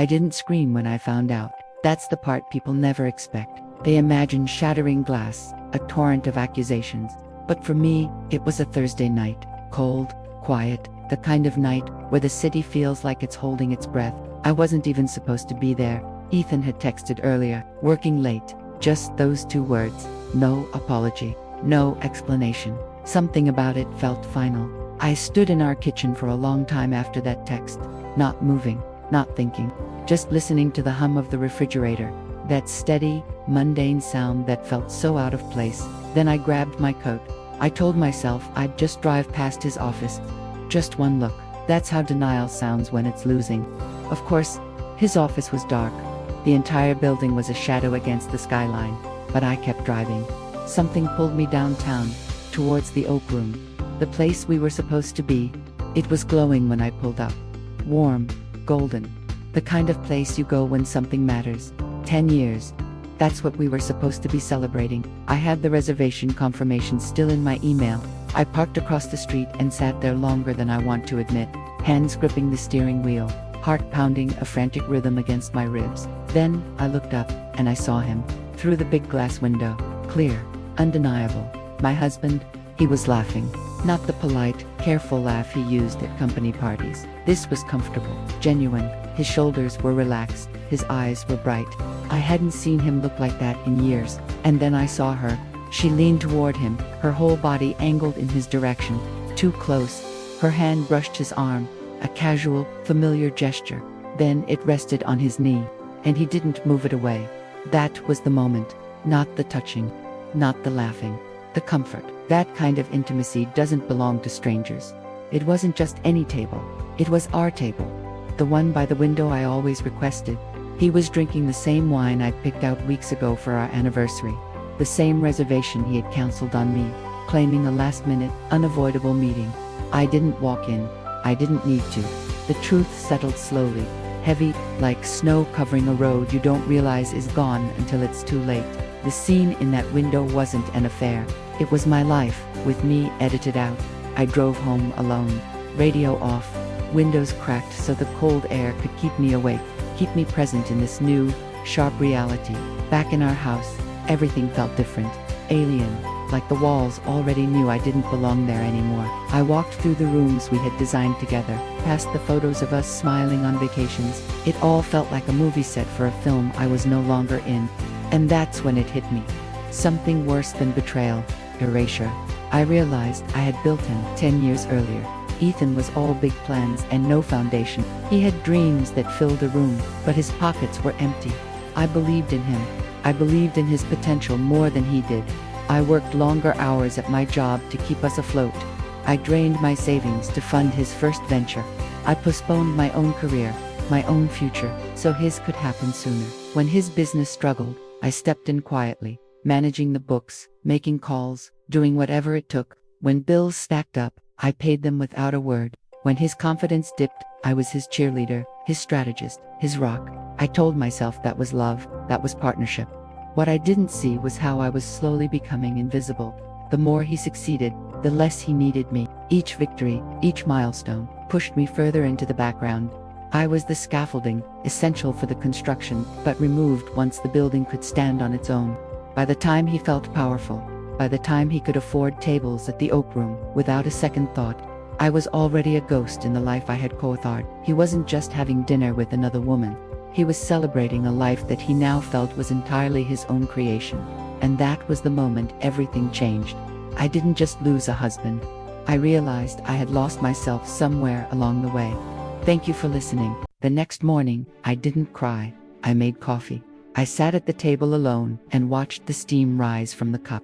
I didn't scream when I found out. That's the part people never expect. They imagine shattering glass, a torrent of accusations. But for me, it was a Thursday night. Cold, quiet, the kind of night where the city feels like it's holding its breath. I wasn't even supposed to be there. Ethan had texted earlier, working late. Just those 2 words. No apology. No explanation. Something about it felt final. I stood in our kitchen for a long time after that text, not moving, not thinking, just listening to the hum of the refrigerator, that steady, mundane sound that felt so out of place. Then I grabbed my coat. I told myself I'd just drive past his office. Just one look. That's how denial sounds when it's losing. Of course, his office was dark. The entire building was a shadow against the skyline, but I kept driving. Something pulled me downtown, towards the Oak Room, the place we were supposed to be. It was glowing when I pulled up. Warm, golden. The kind of place you go when something matters. 10 years. That's what we were supposed to be celebrating. I had the reservation confirmation still in my email. I parked across the street and sat there longer than I want to admit, hands gripping the steering wheel, heart pounding a frantic rhythm against my ribs. Then, I looked up, and I saw him, through the big glass window, clear, undeniable. My husband. He was laughing. Not the polite, careful laugh he used at company parties. This was comfortable, genuine. His shoulders were relaxed, his eyes were bright. I hadn't seen him look like that in years. And then I saw her. She leaned toward him, her whole body angled in his direction, too close. Her hand brushed his arm, a casual, familiar gesture. Then it rested on his knee, and he didn't move it away. That was the moment. Not the touching, not the laughing, the comfort. That kind of intimacy doesn't belong to strangers. It wasn't just any table. It was our table. The one by the window I always requested. He was drinking the same wine I'd picked out weeks ago for our anniversary. The same reservation he had canceled on me, claiming a last-minute, unavoidable meeting. I didn't walk in. I didn't need to. The truth settled slowly, heavy, like snow covering a road you don't realize is gone until it's too late. The scene in that window wasn't an affair. It was my life, with me edited out. I drove home alone, radio off, windows cracked so the cold air could keep me awake, keep me present in this new, sharp reality. Back in our house, everything felt different, alien, like the walls already knew I didn't belong there anymore. I walked through the rooms we had designed together, past the photos of us smiling on vacations. It all felt like a movie set for a film I was no longer in. And that's when it hit me. Something worse than betrayal, erasure. I realized I had built him 10 years earlier. Ethan was all big plans and no foundation. He had dreams that filled a room, but his pockets were empty. I believed in him. I believed in his potential more than he did. I worked longer hours at my job to keep us afloat. I drained my savings to fund his first venture. I postponed my own career, my own future, so his could happen sooner. When his business struggled, I stepped in quietly, managing the books, making calls, doing whatever it took. When bills stacked up, I paid them without a word. When his confidence dipped, I was his cheerleader, his strategist, his rock. I told myself that was love, that was partnership. What I didn't see was how I was slowly becoming invisible. The more he succeeded, the less he needed me. Each victory, each milestone, pushed me further into the background. I was the scaffolding, essential for the construction, but removed once the building could stand on its own. By the time he felt powerful, by the time he could afford tables at the Oak Room, without a second thought, I was already a ghost in the life I had co-authored. He wasn't just having dinner with another woman. He was celebrating a life that he now felt was entirely his own creation. And that was the moment everything changed. I didn't just lose a husband. I realized I had lost myself somewhere along the way. Thank you for listening. The next morning, I didn't cry. I made coffee. I sat at the table alone and watched the steam rise from the cup.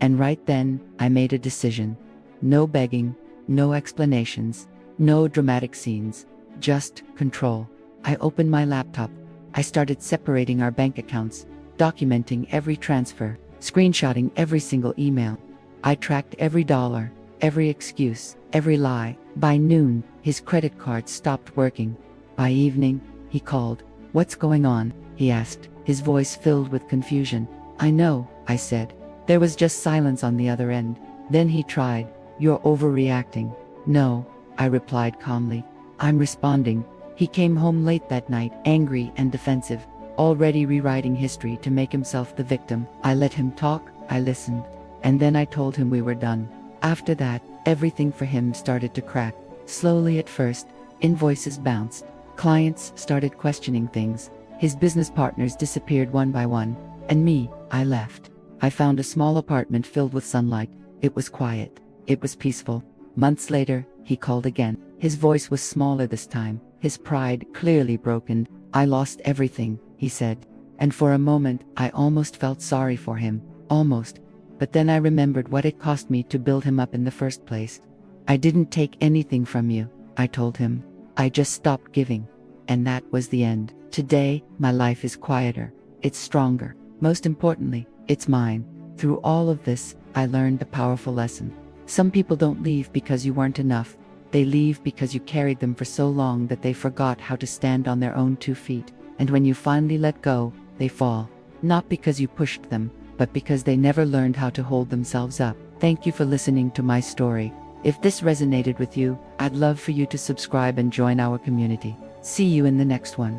And right then, I made a decision. No begging, no explanations, no dramatic scenes, just control. I opened my laptop. I started separating our bank accounts, documenting every transfer, screenshotting every single email. I tracked every dollar, every excuse, every lie. By noon, his credit card stopped working. By evening, he called. "What's going on?" he asked, his voice filled with confusion. "I know," I said. There was just silence on the other end. Then he tried. "You're overreacting." "No," I replied calmly. "I'm responding. He came home late that night, angry and defensive, already rewriting history to make himself the victim. I let him talk, I listened, and then I told him we were done. After that, everything for him started to crack. Slowly at first, invoices bounced, clients started questioning things, his business partners disappeared one by one, and me, I left. I found a small apartment filled with sunlight. It was quiet. It was peaceful. Months later, he called again. His voice was smaller this time, his pride clearly broken. "I lost everything," he said. And for a moment, I almost felt sorry for him. Almost. But then I remembered what it cost me to build him up in the first place. "I didn't take anything from you," I told him. "I just stopped giving." And that was the end. Today, my life is quieter. It's stronger. Most importantly, it's mine. Through all of this, I learned a powerful lesson. Some people don't leave because you weren't enough. They leave because you carried them for so long that they forgot how to stand on their own 2 feet. And when you finally let go, they fall. Not because you pushed them, but because they never learned how to hold themselves up. Thank you for listening to my story. If this resonated with you, I'd love for you to subscribe and join our community. See you in the next one.